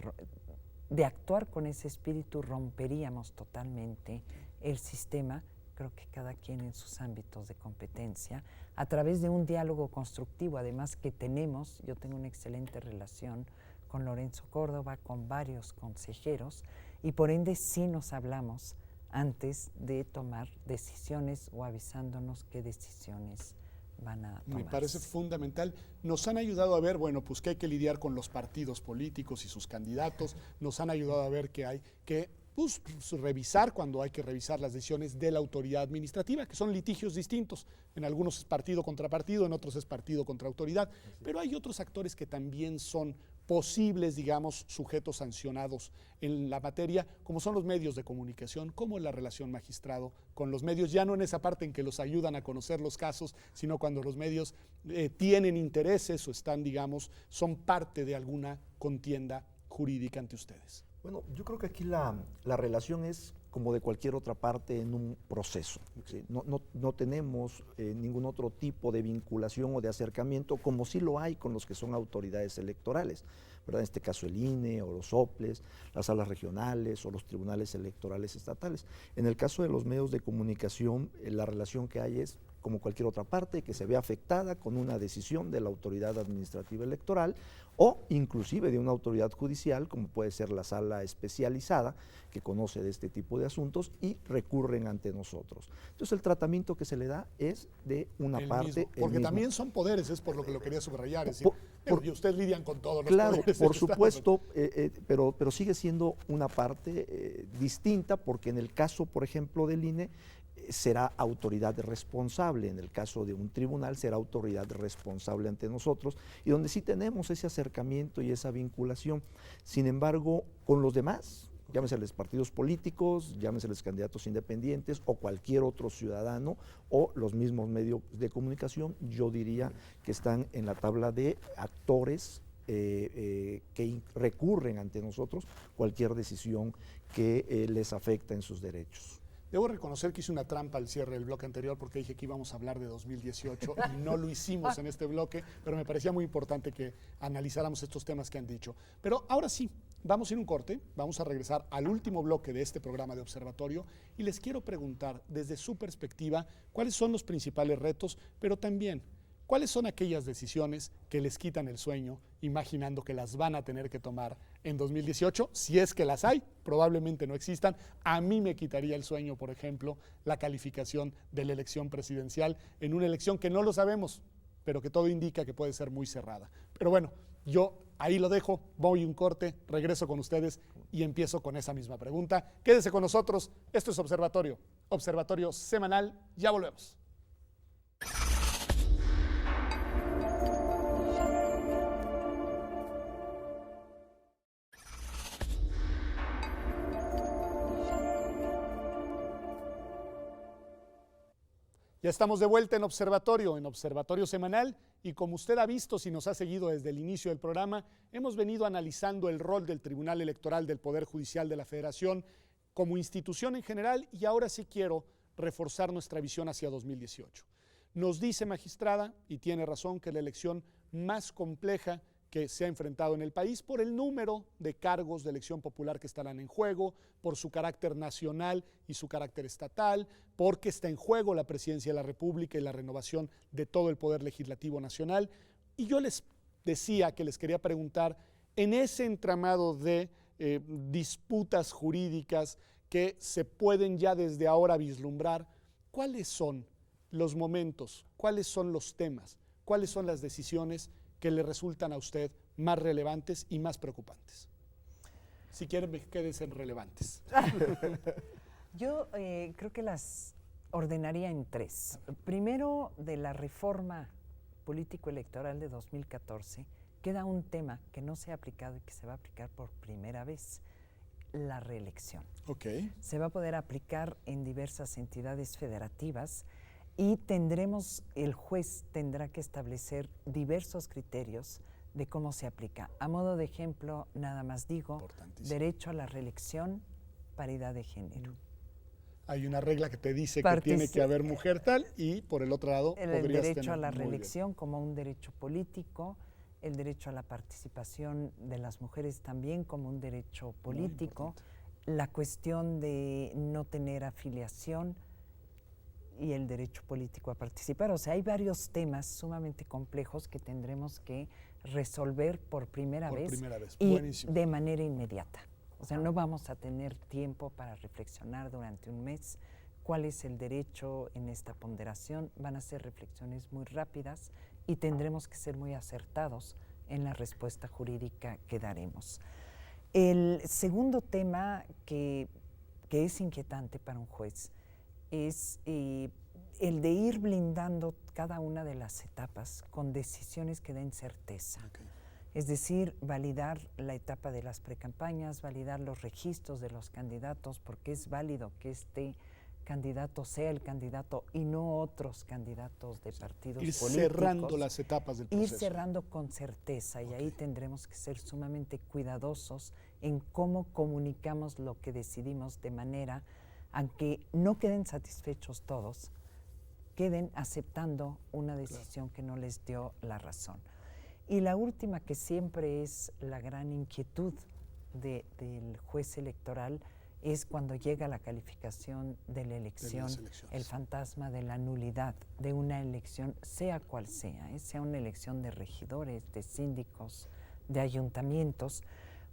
de actuar con ese espíritu romperíamos totalmente el sistema. Creo que cada quien en sus ámbitos de competencia, a través de un diálogo constructivo, además que tenemos, yo tengo una excelente relación con Lorenzo Córdoba, con varios consejeros, y por ende sí nos hablamos antes de tomar decisiones o avisándonos qué decisiones van a tomar. Me parece fundamental. Nos han ayudado a ver, bueno, pues que hay que lidiar con los partidos políticos y sus candidatos. Nos han ayudado a ver que hay que revisar cuando hay que revisar las decisiones de la autoridad administrativa, que son litigios distintos. En algunos es partido contra partido, en otros es partido contra autoridad. Pero hay otros actores que también son posibles, digamos, sujetos sancionados en la materia, como son los medios de comunicación, como la relación magistrado con los medios, ya no en esa parte en que los ayudan a conocer los casos, sino cuando los medios tienen intereses o están, digamos, son parte de alguna contienda jurídica ante ustedes. Bueno, yo creo que aquí la relación es como de cualquier otra parte en un proceso. ¿Sí? No tenemos ningún otro tipo de vinculación o de acercamiento como sí lo hay con los que son autoridades electorales, ¿verdad? En este caso el INE o los OPLES, las salas regionales o los tribunales electorales estatales. En el caso de los medios de comunicación, la relación que hay es como cualquier otra parte que se ve afectada con una decisión de la autoridad administrativa electoral o inclusive de una autoridad judicial, como puede ser la sala especializada que conoce de este tipo de asuntos y recurren ante nosotros. Entonces el tratamiento que se le da es de una parte… Mismo, porque también son poderes, es por lo que lo quería subrayar, es decir, y ustedes lidian con todos los claro, poderes. por supuesto, pero sigue siendo una parte distinta, porque en el caso, por ejemplo, del INE, será autoridad responsable, en el caso de un tribunal será autoridad responsable ante nosotros, y donde sí tenemos ese acercamiento y esa vinculación. Sin embargo, con los demás, llámeseles partidos políticos, llámeseles candidatos independientes o cualquier otro ciudadano o los mismos medios de comunicación, yo diría que están en la tabla de actores que recurren ante nosotros cualquier decisión que les afecta en sus derechos. Debo reconocer que hice una trampa al cierre del bloque anterior porque dije que íbamos a hablar de 2018 y no lo hicimos en este bloque, pero me parecía muy importante que analizáramos estos temas que han dicho. Pero ahora sí, vamos a ir a un corte, vamos a regresar al último bloque de este programa de observatorio y les quiero preguntar desde su perspectiva cuáles son los principales retos, pero también cuáles son aquellas decisiones que les quitan el sueño imaginando que las van a tener que tomar en 2018, si es que las hay, probablemente no existan. A mí me quitaría el sueño, por ejemplo, la calificación de la elección presidencial en una elección que no lo sabemos, pero que todo indica que puede ser muy cerrada. Pero bueno, yo ahí lo dejo, voy a un corte, regreso con ustedes y empiezo con esa misma pregunta. Quédese con nosotros, esto es Observatorio, Observatorio Semanal, ya volvemos. Ya estamos de vuelta en Observatorio Semanal, y como usted ha visto si nos ha seguido desde el inicio del programa, hemos venido analizando el rol del Tribunal Electoral del Poder Judicial de la Federación como institución en general, y ahora sí quiero reforzar nuestra visión hacia 2018. Nos dice, magistrada, y tiene razón, que es la elección más compleja que se ha enfrentado en el país por el número de cargos de elección popular que estarán en juego, por su carácter nacional y su carácter estatal, porque está en juego la presidencia de la República y la renovación de todo el poder legislativo nacional. Y yo les decía que les quería preguntar, en ese entramado de disputas jurídicas que se pueden ya desde ahora vislumbrar, ¿cuáles son los momentos, cuáles son los temas ¿cuáles son las decisiones que le resultan a usted más relevantes y más preocupantes? Si quieren, quédense en relevantes. Yo creo que las ordenaría en tres. Primero, de la reforma político-electoral de 2014, queda un tema que no se ha aplicado y que se va a aplicar por primera vez, la reelección. Okay. Se va a poder aplicar en diversas entidades federativas y el juez tendrá que establecer diversos criterios de cómo se aplica. A modo de ejemplo, nada más digo, derecho a la reelección, paridad de género. Hay una regla que te dice que tiene que haber mujer tal, y por el otro lado el derecho a la reelección como un derecho político, el derecho a la participación de las mujeres también como un derecho político, la cuestión de no tener afiliación y el derecho político a participar. O sea, hay varios temas sumamente complejos que tendremos que resolver por primera vez y buenísimo, de manera inmediata. O sea, no vamos a tener tiempo para reflexionar durante un mes cuál es el derecho en esta ponderación. Van a ser reflexiones muy rápidas y tendremos que ser muy acertados en la respuesta jurídica que daremos. El segundo tema que es inquietante para un juez es el de ir blindando cada una de las etapas con decisiones que den certeza. Okay. Es decir, validar la etapa de las precampañas, validar los registros de los candidatos, porque es válido que este candidato sea el candidato y no otros candidatos de partidos políticos. Ir cerrando las etapas del proceso. Ir cerrando con certeza, y ahí tendremos que ser sumamente cuidadosos en cómo comunicamos lo que decidimos, de manera, aunque no queden satisfechos todos, queden aceptando una decisión que no les dio la razón. Y la última, que siempre es la gran inquietud del juez electoral, es cuando llega la calificación de la elección, el fantasma de la nulidad de una elección, sea cual sea, sea una elección de regidores, de síndicos, de ayuntamientos,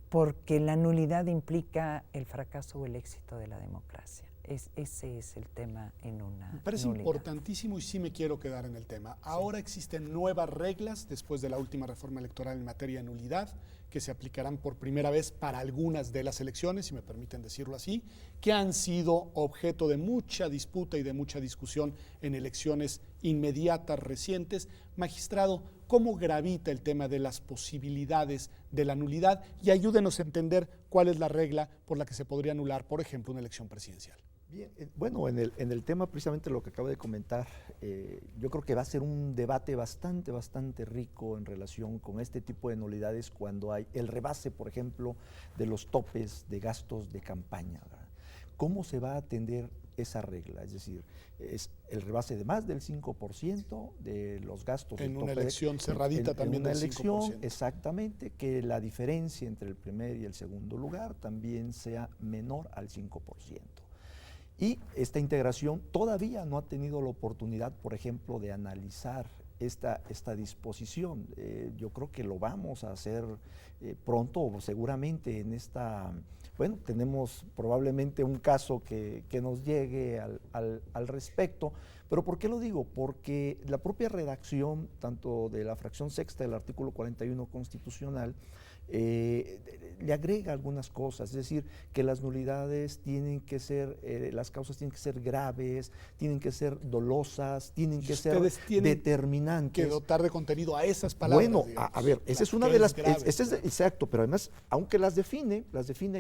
porque la nulidad implica el fracaso o el éxito de la democracia. Ese es el tema en una Me parece nulidad. Importantísimo, y sí me quiero quedar en el tema. Ahora existen nuevas reglas después de la última reforma electoral en materia de nulidad, que se aplicarán por primera vez para algunas de las elecciones, si me permiten decirlo así, que han sido objeto de mucha disputa y de mucha discusión en elecciones inmediatas recientes. Magistrado, ¿cómo gravita el tema de las posibilidades de la nulidad? Y ayúdenos a entender cuál es la regla por la que se podría anular, por ejemplo, una elección presidencial. Bien, bueno, en el tema precisamente lo que acabo de comentar, yo creo que va a ser un debate bastante rico en relación con este tipo de nulidades cuando hay el rebase, por ejemplo, de los topes de gastos de campaña, ¿verdad? ¿Cómo se va a atender esa regla? Es decir, es el rebase de más del 5% de los gastos. En una elección cerradita también del 5%. En una elección, 5%. exactamente, que la diferencia entre el primer y el segundo lugar también sea menor al 5%. Y esta integración todavía no ha tenido la oportunidad, por ejemplo, de analizar esta disposición. Yo creo que lo vamos a hacer pronto, o seguramente en esta, bueno, tenemos probablemente un caso que nos llegue al respecto. ¿Pero por qué lo digo? Porque la propia redacción, tanto de la fracción sexta del artículo 41 constitucional, le agrega algunas cosas, es decir, que las nulidades tienen que ser, las causas tienen que ser graves, tienen que ser dolosas, tienen que ser determinantes. Que dotar de contenido a esas palabras. Bueno, a ver, esa es una de las, exacto, pero además, aunque las define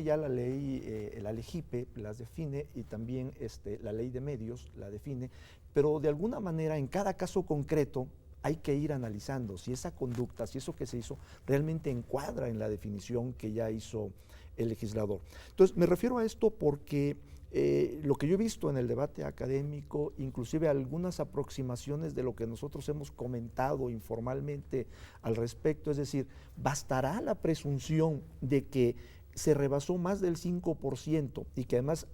ya la ley, la LEGIPE las define, y también la ley de medios la define, pero de alguna manera en cada caso concreto hay que ir analizando si esa conducta, si eso que se hizo realmente encuadra en la definición que ya hizo el legislador. Entonces, me refiero a esto porque lo que yo he visto en el debate académico, inclusive algunas aproximaciones de lo que nosotros hemos comentado informalmente al respecto, es decir, bastará la presunción de que se rebasó más del 5% y que además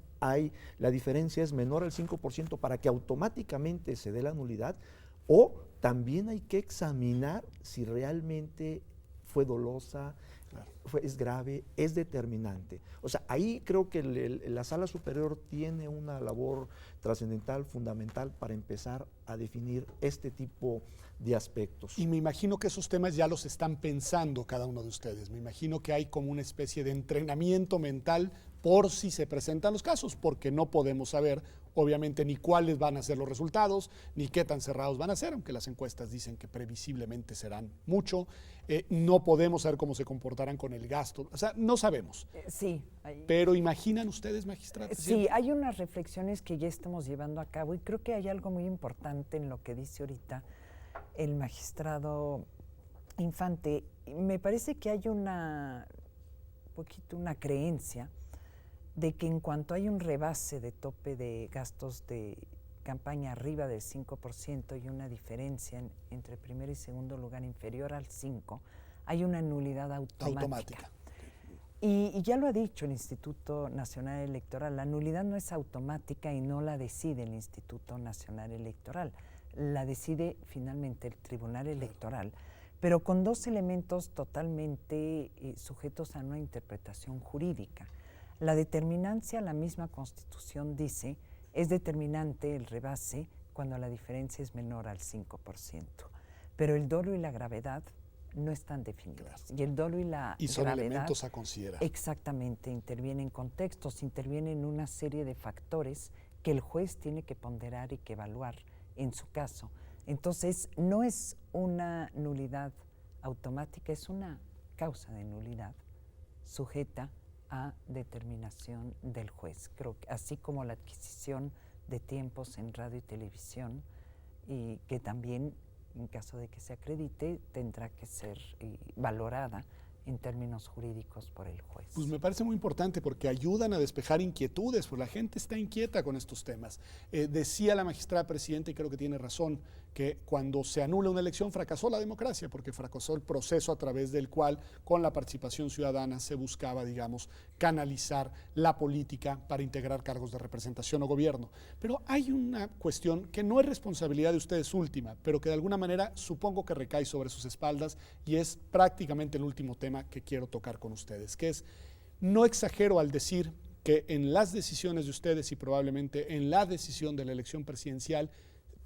la diferencia es menor al 5% para que automáticamente se dé la nulidad, o también hay que examinar si realmente fue dolosa, es grave, es determinante. O sea, ahí creo que la Sala Superior tiene una labor trascendental, fundamental, para empezar a definir este tipo de aspectos. Y me imagino que esos temas ya los están pensando cada uno de ustedes. Me imagino que hay como una especie de entrenamiento mental por si se presentan los casos, porque no podemos saber, obviamente, ni cuáles van a ser los resultados, ni qué tan cerrados van a ser, aunque las encuestas dicen que previsiblemente serán mucho. No podemos saber cómo se comportarán con el gasto, o sea, no sabemos. Sí. Pero ¿imaginan ustedes, magistrada? Sí, hay unas reflexiones que ya estamos llevando a cabo y creo que hay algo muy importante en lo que dice ahorita el magistrado Infante. Me parece que hay una creencia de que en cuanto hay un rebase de tope de gastos de campaña arriba del 5% y una diferencia entre primer y segundo lugar inferior al 5%, hay una nulidad automática. Y ya lo ha dicho el Instituto Nacional Electoral, la nulidad no es automática y no la decide el Instituto Nacional Electoral, la decide finalmente el Tribunal Electoral, pero con dos elementos totalmente sujetos a una interpretación jurídica. La determinancia, la misma Constitución dice, es determinante el rebase cuando la diferencia es menor al 5%, pero el dolo y la gravedad no están definidos. Claro. Y el dolo y la son gravedad, elementos a considerar. Exactamente, intervienen contextos, intervienen una serie de factores que el juez tiene que ponderar y que evaluar en su caso. Entonces, no es una nulidad automática, es una causa de nulidad sujeta a determinación del juez. Creo que así como la adquisición de tiempos en radio y televisión, y que también, en caso de que se acredite, tendrá que ser valorada en términos jurídicos por el juez. Pues me parece muy importante porque ayudan a despejar inquietudes, porque la gente está inquieta con estos temas. Decía la magistrada presidenta, y creo que tiene razón, que cuando se anula una elección fracasó la democracia, porque fracasó el proceso a través del cual, con la participación ciudadana, se buscaba, digamos, canalizar la política para integrar cargos de representación o gobierno. Pero hay una cuestión que no es responsabilidad de ustedes última, pero que de alguna manera supongo que recae sobre sus espaldas, y es prácticamente el último tema que quiero tocar con ustedes, que es, no exagero al decir que en las decisiones de ustedes y probablemente en la decisión de la elección presidencial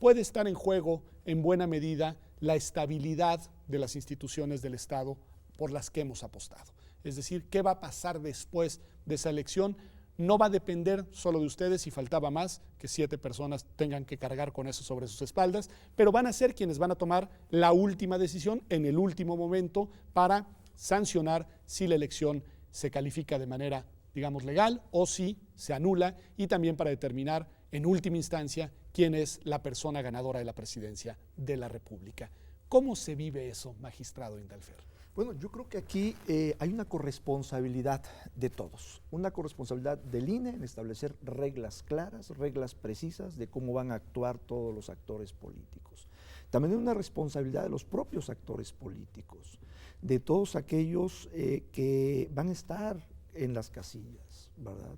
puede estar en juego en buena medida la estabilidad de las instituciones del Estado por las que hemos apostado. Es decir, ¿qué va a pasar después de esa elección? No va a depender solo de ustedes, y faltaba más que 7 personas tengan que cargar con eso sobre sus espaldas, pero van a ser quienes van a tomar la última decisión en el último momento para sancionar si la elección se califica de manera, digamos, legal o si se anula, y también para determinar en última instancia quién es la persona ganadora de la presidencia de la República. ¿Cómo se vive eso, magistrado Indalfer? Bueno, yo creo que aquí hay una corresponsabilidad de todos, una corresponsabilidad del INE en establecer reglas claras, reglas precisas de cómo van a actuar todos los actores políticos. También hay una responsabilidad de los propios actores políticos, de todos aquellos que van a estar en las casillas, ¿verdad?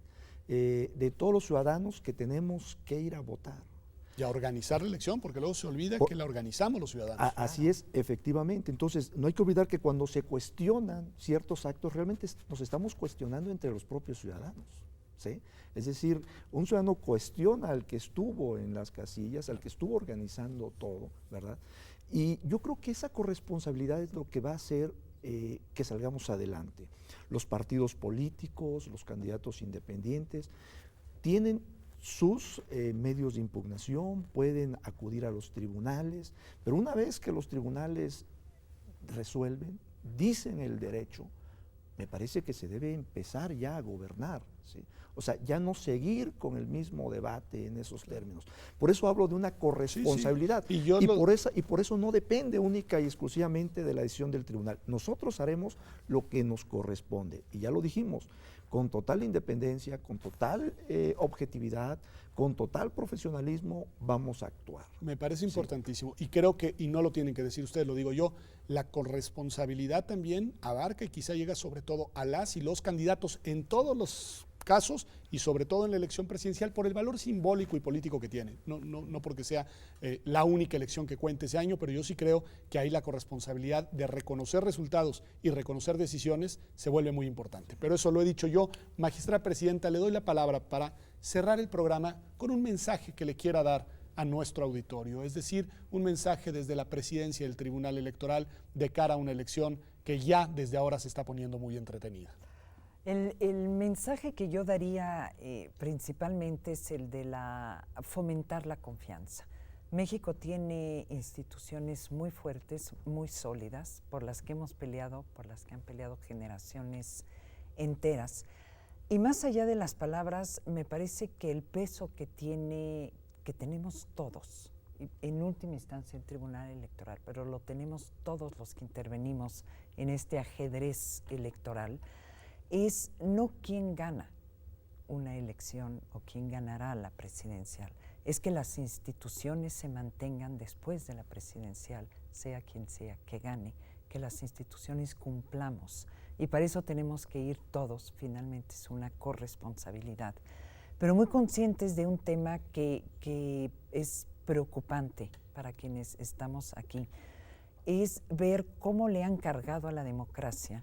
De todos los ciudadanos que tenemos que ir a votar. Y a organizar la elección, porque luego se olvida que la organizamos los ciudadanos. Así es, efectivamente. Entonces, no hay que olvidar que cuando se cuestionan ciertos actos, realmente nos estamos cuestionando entre los propios ciudadanos, ¿sí? Es decir, un ciudadano cuestiona al que estuvo en las casillas, al que estuvo organizando todo, ¿verdad? Y yo creo que esa corresponsabilidad es lo que va a hacer que salgamos adelante. Los partidos políticos, los candidatos independientes, tienen sus medios de impugnación, pueden acudir a los tribunales, pero una vez que los tribunales resuelven, dicen el derecho, me parece que se debe empezar ya a gobernar, ¿sí? O sea, ya no seguir con el mismo debate en esos términos. Por eso hablo de una corresponsabilidad. Sí, sí. Y por eso no depende única y exclusivamente de la decisión del tribunal. Nosotros haremos lo que nos corresponde, y ya lo dijimos, con total independencia, con total objetividad, con total profesionalismo vamos a actuar. Me parece importantísimo, y creo que, y no lo tienen que decir ustedes, lo digo yo, la corresponsabilidad también abarca y quizá llega sobre todo a las y los candidatos en todos los casos y sobre todo en la elección presidencial por el valor simbólico y político que tiene. No porque sea la única elección que cuente ese año, pero yo sí creo que ahí la corresponsabilidad de reconocer resultados y reconocer decisiones se vuelve muy importante. Pero eso lo he dicho yo. Magistrada Presidenta, le doy la palabra para cerrar el programa con un mensaje que le quiera dar a nuestro auditorio, es decir, un mensaje desde la presidencia del Tribunal Electoral de cara a una elección que ya desde ahora se está poniendo muy entretenida. El mensaje que yo daría principalmente es el de fomentar la confianza. México tiene instituciones muy fuertes, muy sólidas, por las que hemos peleado, por las que han peleado generaciones enteras. Y más allá de las palabras, me parece que el peso que tenemos todos, en última instancia el Tribunal Electoral, pero lo tenemos todos los que intervenimos en este ajedrez electoral, es no quién gana una elección o quién ganará la presidencial, es que las instituciones se mantengan después de la presidencial, sea quien sea que gane, que las instituciones cumplamos. Y para eso tenemos que ir todos, finalmente es una corresponsabilidad. Pero muy conscientes de un tema que es preocupante para quienes estamos aquí, es ver cómo le han cargado a la democracia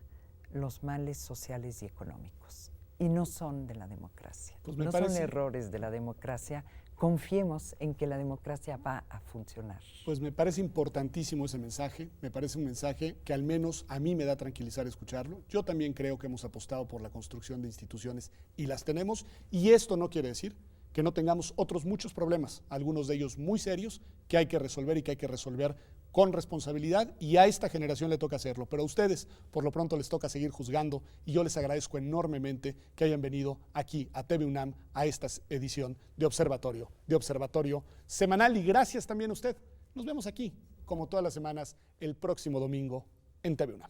los males sociales y económicos. Y no son de la democracia, no son errores de la democracia. Confiemos en que la democracia va a funcionar. Pues me parece importantísimo ese mensaje, me parece un mensaje que al menos a mí me da tranquilizar escucharlo. Yo también creo que hemos apostado por la construcción de instituciones y las tenemos, y esto no quiere decir que no tengamos otros muchos problemas, algunos de ellos muy serios, que hay que resolver y que hay que resolver con responsabilidad, y a esta generación le toca hacerlo, pero a ustedes por lo pronto les toca seguir juzgando, y yo les agradezco enormemente que hayan venido aquí a TV UNAM a esta edición de Observatorio Semanal, y gracias también a usted. Nos vemos aquí, como todas las semanas, el próximo domingo en TV UNAM.